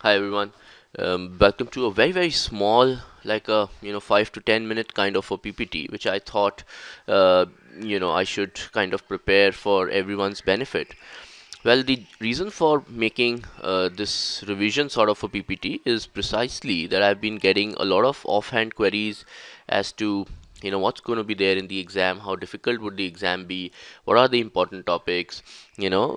Hi everyone. Welcome to a very small, like a 5 to 10 minute kind of a PPT, which I thought I should kind of prepare for everyone's benefit. Well, the reason for making this revision sort of a PPT is precisely that I've been getting a lot of offhand queries as to what's going to be there in the exam, how difficult would the exam be, what are the important topics, you know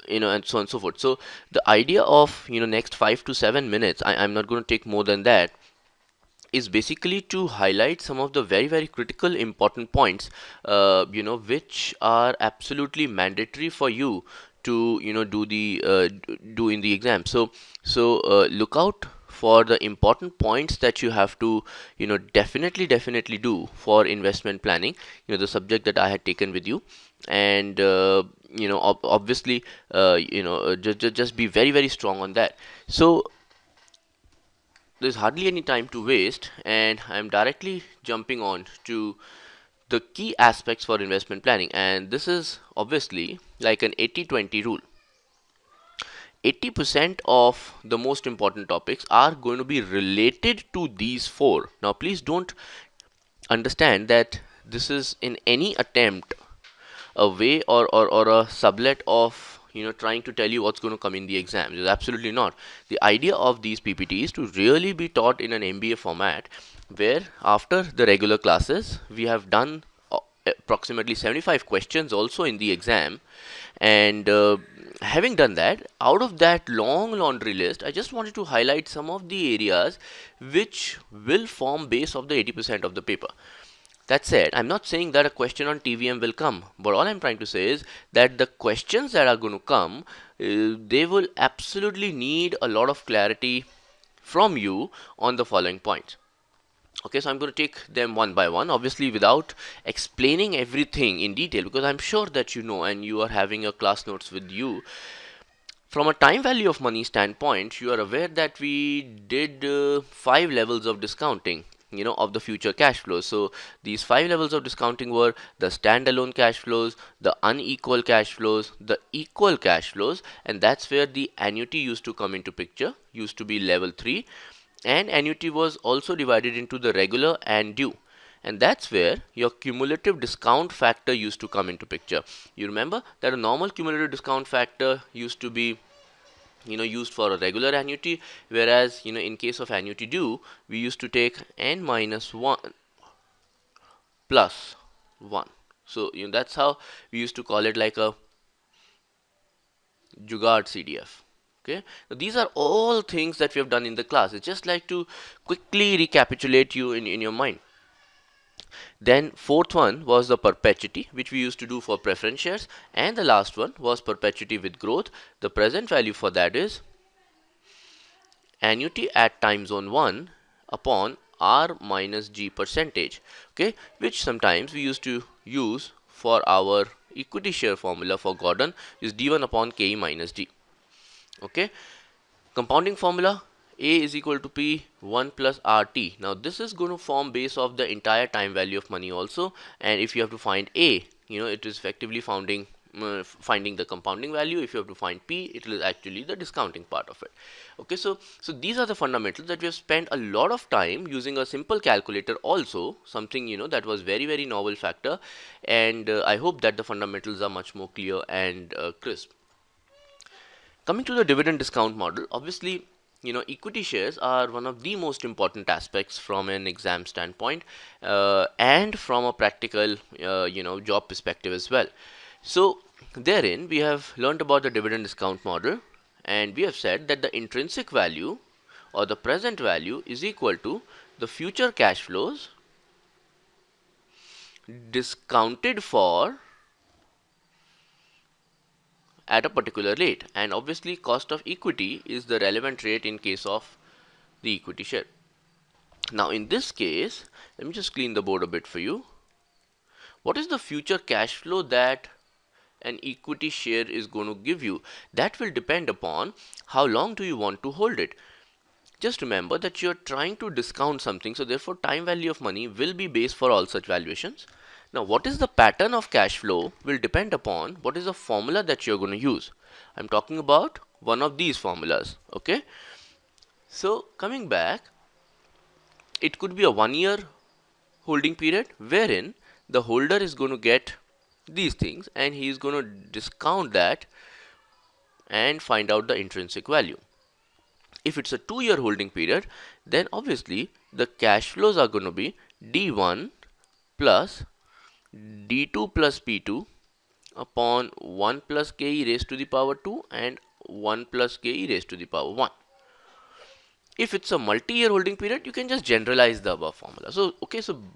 and so on and so forth. So the idea of next 5 to 7 minutes, I'm not going to take more than that, is basically to highlight some of the very critical important points which are absolutely mandatory for you to do in the exam. So look out for the important points that you have to definitely do for investment planning, the subject that I had taken with you. And obviously just be very strong on that. So there's hardly any time to waste, and I'm directly jumping on to the key aspects for investment planning. And this is obviously like an 80-20 rule. 80% of the most important topics are going to be related to these four. Now, please don't understand that this is in any attempt a way or a sublet of trying to tell you what's going to come in the exams. It's absolutely not. The idea of these PPTs to really be taught in an MBA format, where after the regular classes we have done approximately 75 questions also in the exam. And having done that, out of that long laundry list, I just wanted to highlight some of the areas which will form base of the 80% of the paper. That said, I'm not saying that a question on TVM will come, but all I'm trying to say is that the questions that are going to come, they will absolutely need a lot of clarity from you on the following points. Okay, so I'm going to take them one by one, obviously without explaining everything in detail, because I'm sure that you know and you are having your class notes with you. From a time value of money standpoint, you are aware that we did 5 levels of discounting, of the future cash flows. So these 5 levels of discounting were the standalone cash flows, the unequal cash flows, the equal cash flows, and that's where the annuity used to come into picture, used to be level 3. And annuity was also divided into the regular and due, and that's where your cumulative discount factor used to come into picture. You remember that a normal cumulative discount factor used to be used for a regular annuity, whereas in case of annuity due, we used to take n minus 1 plus 1. So that's how we used to call it, like a jugaad CDF. Okay, now these are all things that we have done in the class. It's just like to quickly recapitulate you in your mind. Then fourth one was the perpetuity, which we used to do for preference shares, and the last one was perpetuity with growth. The present value for that is annuity at time zone 1 upon R minus G percentage, okay, which sometimes we used to use for our equity share formula for Gordon is D1 upon KE minus D. Okay, compounding formula, A is equal to P 1 plus RT. Now this is going to form base of the entire time value of money also, and if you have to find A, it is effectively finding the compounding value. If you have to find P, it is actually the discounting part of it. Okay, so these are the fundamentals that we have spent a lot of time using a simple calculator also, something that was very novel factor. And I hope that the fundamentals are much more clear and crisp. Coming to the dividend discount model, obviously, equity shares are one of the most important aspects from an exam standpoint, and from a practical, job perspective as well. So, therein, we have learned about the dividend discount model, and we have said that the intrinsic value or the present value is equal to the future cash flows discounted for at a particular rate, and obviously cost of equity is the relevant rate in case of the equity share. Now in this case, let me just clean the board a bit for you. What is the future cash flow that an equity share is going to give you? That will depend upon how long do you want to hold it. Just remember that you're trying to discount something, so therefore time value of money will be base for all such valuations. Now what is the pattern of cash flow will depend upon what is the formula that you're going to use. I'm talking about one of these formulas. Okay, So coming back, it could be a 1 year holding period wherein the holder is going to get these things and he is going to discount that and find out the intrinsic value. If it's a 2 year holding period, then obviously the cash flows are going to be D1 plus D2 plus P2 upon 1 plus Ke raised to the power 2 and 1 plus Ke raised to the power 1. If it's a multi-year holding period, you can just generalize the above formula. So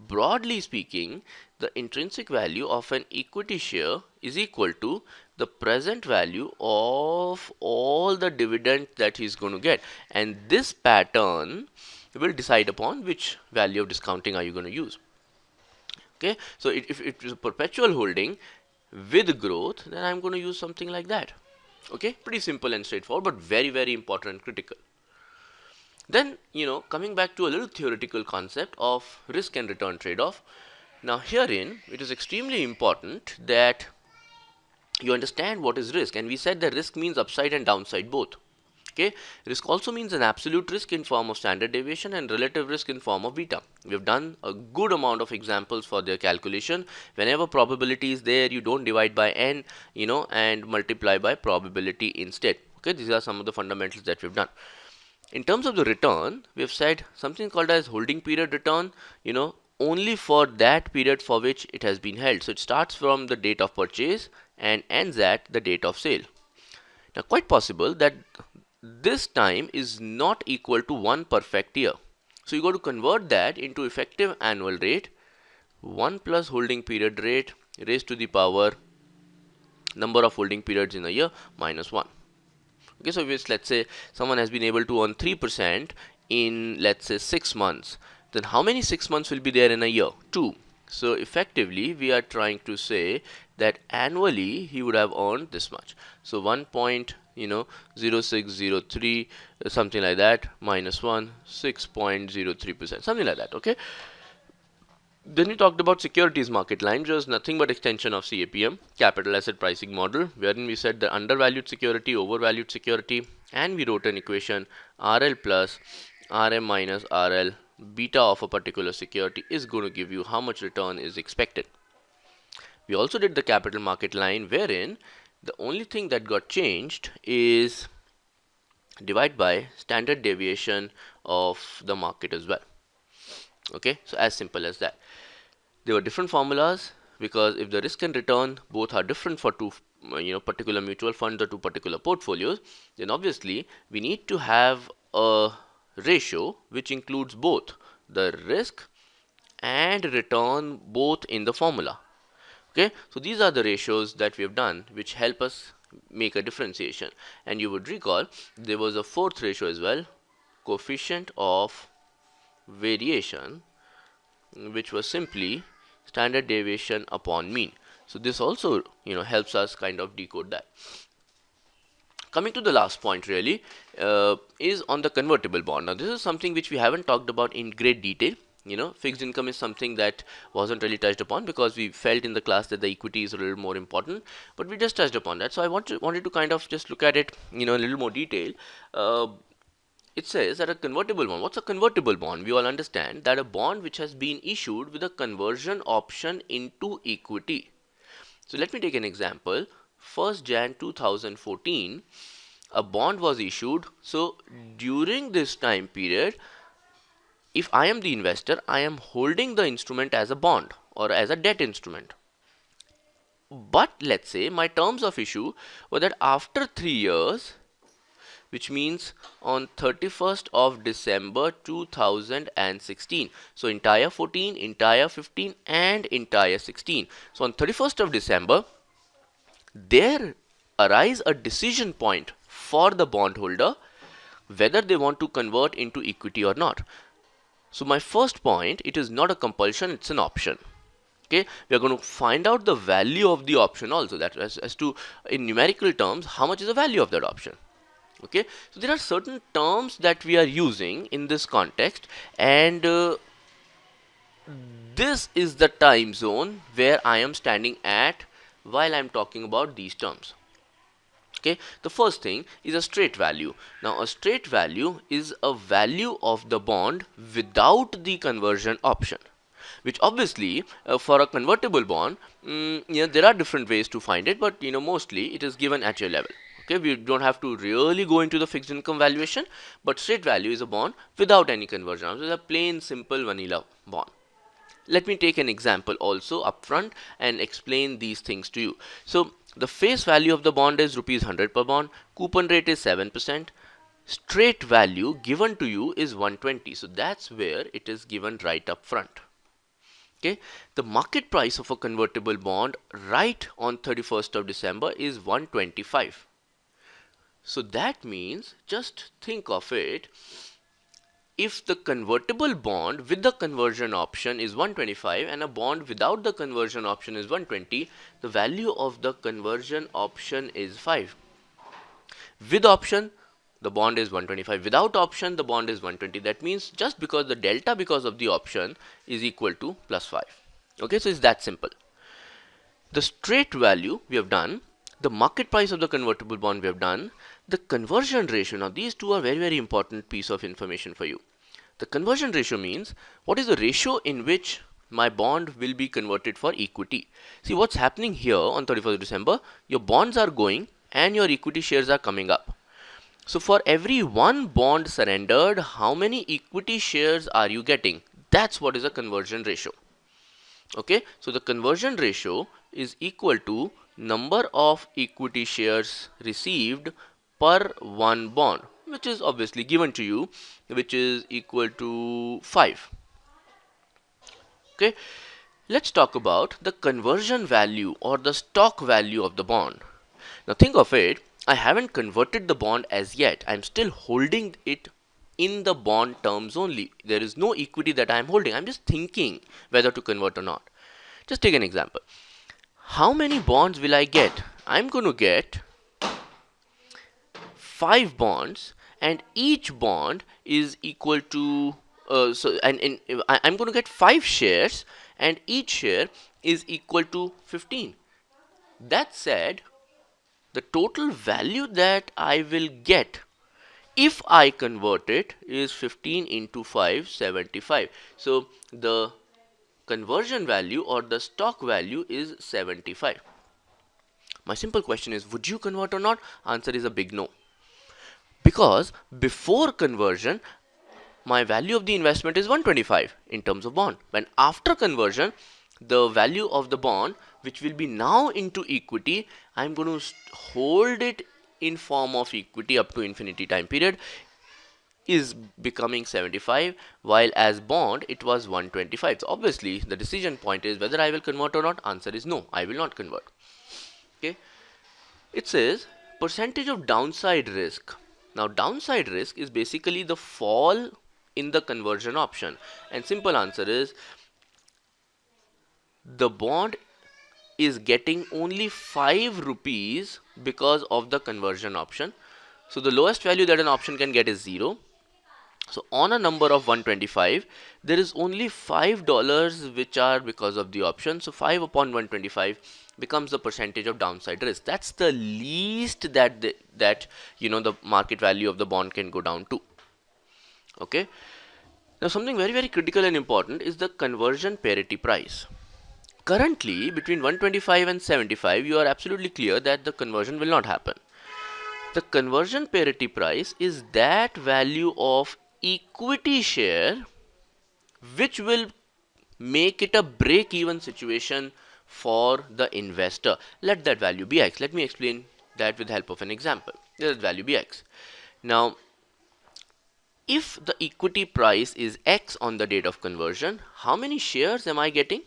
broadly speaking, the intrinsic value of an equity share is equal to the present value of all the dividend that he's going to get. And this pattern will decide upon which value of discounting are you going to use. Okay, so if it is a perpetual holding with growth, then I'm going to use something like that. Okay, pretty simple and straightforward, but very, very important and critical. Then, coming back to a little theoretical concept of risk and return trade-off. Now, herein, it is extremely important that you understand what is risk. And we said that risk means upside and downside both. Okay, risk also means an absolute risk in form of standard deviation and relative risk in form of beta. We have done a good amount of examples for their calculation. Whenever probability is there, you don't divide by n, and multiply by probability instead. Okay, these are some of the fundamentals that we've done. In terms of the return, we have said something called as holding period return, only for that period for which it has been held. So it starts from the date of purchase and ends at the date of sale. Now, quite possible that this time is not equal to one perfect year. So you got to convert that into effective annual rate, 1 plus holding period rate raised to the power number of holding periods in a year minus 1. Okay, so if let's say someone has been able to earn 3% in, let's say, 6 months, then how many 6 months will be there in a year? 2. So effectively, we are trying to say that annually he would have earned this much. So 1.0603, something like that, minus 1, 6.03%, something like that. Okay. Then we talked about securities market line, which was nothing but extension of CAPM, capital asset pricing model, wherein we said the undervalued security, overvalued security, and we wrote an equation RL plus RM minus RL beta of a particular security is going to give you how much return is expected. We also did the capital market line, wherein the only thing that got changed is divide by standard deviation of the market as well. Okay, so as simple as that. There were different formulas because if the risk and return both are different for two particular mutual funds or two particular portfolios, then obviously we need to have a ratio which includes both the risk and return both in the formula. Okay, so these are the ratios that we have done which help us make a differentiation. And you would recall there was a fourth ratio as well, coefficient of variation, which was simply standard deviation upon mean. So this also helps us kind of decode that. Coming to the last point really is on the convertible bond. Now this is something which we haven't talked about in great detail. Fixed income is something that wasn't really touched upon because we felt in the class that the equity is a little more important, but we just touched upon that. So I wanted to kind of just look at it a little more detail. It says that a convertible bond. What's a convertible bond? We all understand that a bond which has been issued with a conversion option into equity. So let me take an example. 1st Jan 2014, a bond was issued. So during this time period, if I am the investor, I am holding the instrument as a bond or as a debt instrument. But let's say my terms of issue were that after 3 years, which means on 31st of December 2016. So entire 14, entire 15 and entire 16. So on 31st of December, there arise a decision point for the bondholder whether they want to convert into equity or not. So my first point, it is not a compulsion, it's an option. Okay, we are going to find out the value of the option also, that as to in numerical terms how much is the value of that option. Okay, so there are certain terms that we are using in this context, and this is the time zone where I am standing at while I am talking about these terms. Okay, the first thing is a straight value. Now a straight value is a value of the bond without the conversion option, which obviously for a convertible bond, there are different ways to find it, but mostly it is given at your level. Okay, we don't have to really go into the fixed income valuation, but straight value is a bond without any conversion. So it's a plain simple vanilla bond. Let me take an example also upfront and explain these things to you. So the face value of the bond is rupees 100 per bond, coupon rate is 7%, straight value given to you is 120. So that's where it is given right up front. Okay, the market price of a convertible bond right on 31st of December is 125. So that means, just think of it, if the convertible bond with the conversion option is 125 and a bond without the conversion option is 120, the value of the conversion option is 5. With option, the bond is 125. Without option, the bond is 120. That means just because the delta because of the option is equal to plus 5. Okay, so it's that simple. The straight value we have done, the market price of the convertible bond we have done, the conversion ratio. Now these two are very important piece of information for you. The conversion ratio means what is the ratio in which my bond will be converted for equity. See what's happening here on 31st of December, your bonds are going and your equity shares are coming up. So for every one bond surrendered, how many equity shares are you getting? That's what is a conversion ratio. Okay, so the conversion ratio is equal to number of equity shares received per one bond, which is obviously given to you, which is equal to 5. Okay, let's talk about the conversion value or the stock value of the bond. Now think of it, I haven't converted the bond as yet. I'm still holding it in the bond terms only. There is no equity that I'm holding. I'm just thinking whether to convert or not. Just take an example. How many bonds will I get? I'm going to get 5 bonds, and each bond is equal to I'm going to get 5 shares, and each share is equal to 15. That said, the total value that I will get if I convert it is 15 into 5, 75. So the conversion value or the stock value is 75. My simple question is, would you convert or not? Answer is a big no. Because before conversion, my value of the investment is 125 in terms of bond. When after conversion, the value of the bond, which will be now into equity, I'm going to hold it in form of equity up to infinity time period, is becoming 75, while as bond it was 125. So obviously the decision point is whether I will convert or not. Answer is no, I will not convert. Okay, it says percentage of downside risk. Now downside risk is basically the fall in the conversion option, and simple answer is the bond is getting only 5 rupees because of the conversion option. So the lowest value that an option can get is 0. So on a number of 125, there is only $5 which are because of the option. So 5 upon 125 becomes the percentage of downside risk. That's the least that the market value of the bond can go down to. Okay. Now something very critical and important is the conversion parity price. Currently between 125 and 75, you are absolutely clear that the conversion will not happen. The conversion parity price is that value of equity share which will make it a break-even situation for the investor. Let that value be X. Let me explain that with the help of an example. Let that value be X. Now, if the equity price is X on the date of conversion, how many shares am I getting?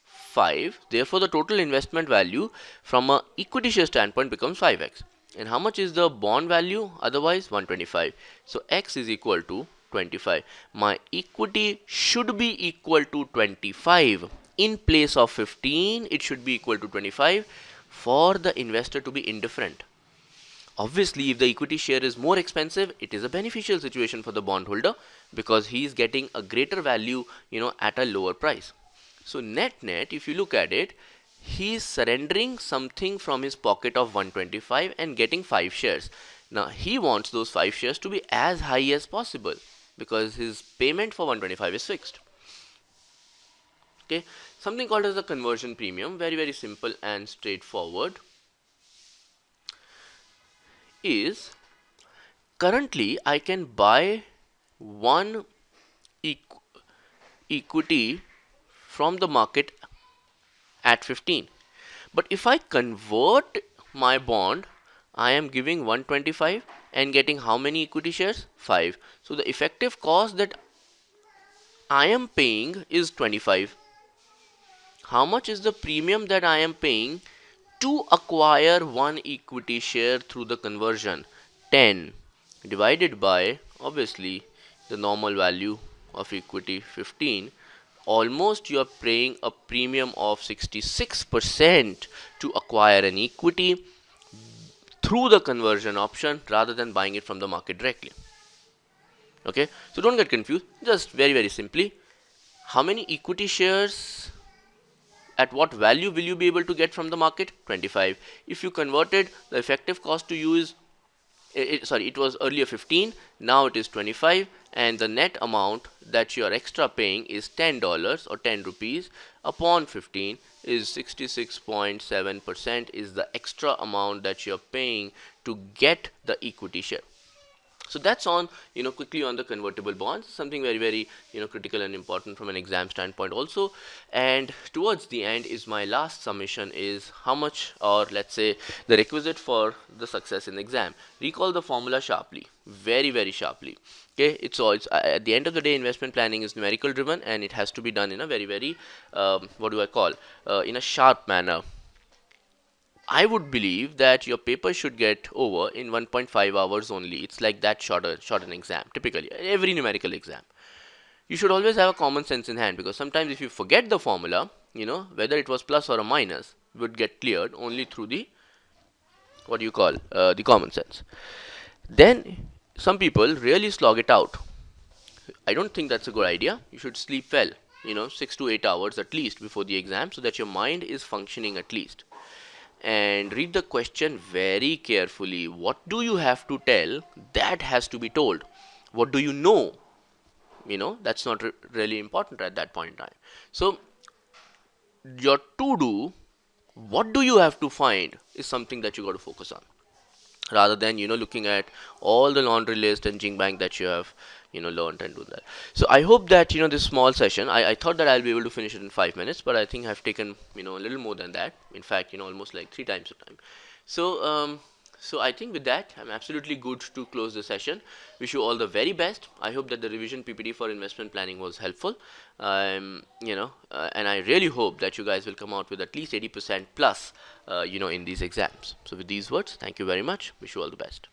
5. Therefore, the total investment value from a equity share standpoint becomes 5x. And how much is the bond value? Otherwise 125. So X is equal to 25. My equity should be equal to 25. In place of 15, it should be equal to 25 for the investor to be indifferent. Obviously, if the equity share is more expensive, it is a beneficial situation for the bondholder because he is getting a greater value, at a lower price. So net, if you look at it, he is surrendering something from his pocket of 125 and getting 5 shares. Now he wants those 5 shares to be as high as possible because his payment for 125 is fixed. Okay, something called as a conversion premium, very simple and straightforward, is currently I can buy one equity from the market at 15. But if I convert my bond, I am giving 125 and getting how many equity shares? 5. So the effective cost that I am paying is 25. How much is the premium that I am paying to acquire one equity share through the conversion? 10 divided by obviously the normal value of equity 15. Almost you are paying a premium of 66% to acquire an equity through the conversion option rather than buying it from the market directly. Okay, so don't get confused. Just very simply, how many equity shares at what value will you be able to get from the market? 25. If you converted, the effective cost to you is it was earlier 15, now it is 25, and the net amount that you are extra paying is $10 or 10 rupees upon 15 is 66.7% is the extra amount that you are paying to get the equity share. So that's on, quickly on the convertible bonds, something very critical and important from an exam standpoint also. And towards the end is my last summation is how much, or let's say the requisite for the success in the exam. Recall the formula sharply, very sharply. Okay, it's at the end of the day, investment planning is numerical driven, and it has to be done in a very what do I call, in a sharp manner. I would believe that your paper should get over in 1.5 hours only. It's like that short an exam, typically, every numerical exam. You should always have a common sense in hand because sometimes if you forget the formula, whether it was plus or a minus, would get cleared only through the, what do you call, the common sense. Then some people really slog it out. I don't think that's a good idea. You should sleep well, 6 to 8 hours at least before the exam so that your mind is functioning at least. And read the question very carefully. What do you have to tell? That has to be told. What do you know? That's not really important at that point in time. So your to do, what do you have to find, is something that you got to focus on rather than looking at all the laundry list and jing bang that you have learned and do that. So I hope that this small session, I thought that I'll be able to finish it in 5 minutes, but I think I've taken a little more than that, in fact almost like 3 times the time. So I think with that I'm absolutely good to close the session. Wish you all the very best. I hope that the revision PPT for investment planning was helpful. And I really hope that you guys will come out with at least 80% plus in these exams. So with these words, thank you very much. Wish you all the best.